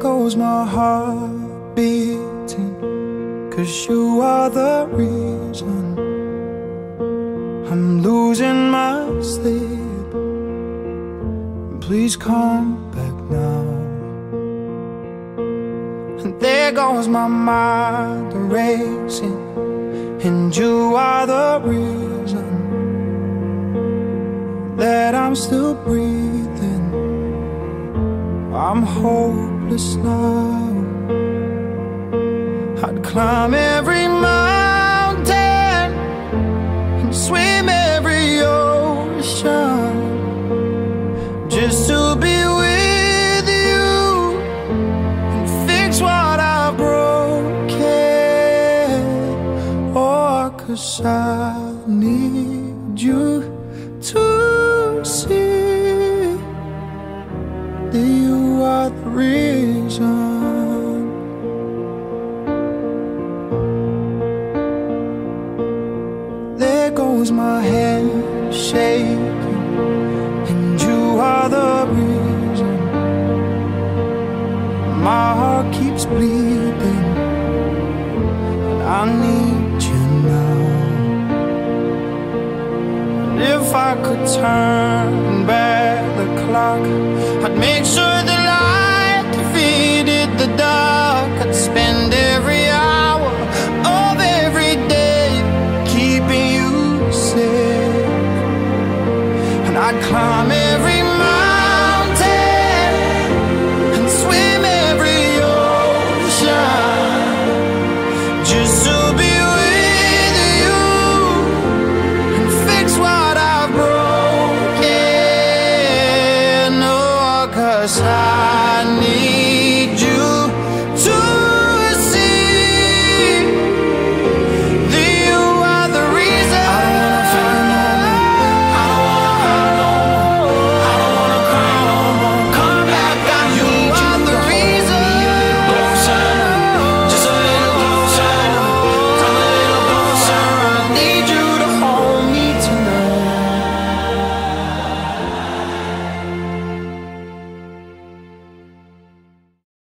goes my heart beating, 'cause you are the reason I'm losing my sleep. Please come back now. And there goes my mind racing, and you are the reason that I'm still breathing. I'm hopeless now. I'd climb every mountain and swim every ocean just to be with you and fix what I've broken. Oh, 'cause I need you to see that you are the reason. There goes my hand shaking, and you are the reason. My heart keeps bleeding, and I need you now. And if I could turn back the clock, I'd make sure the light defeated the dark. I'd spend every hour of every day keeping you safe, and I'd climb every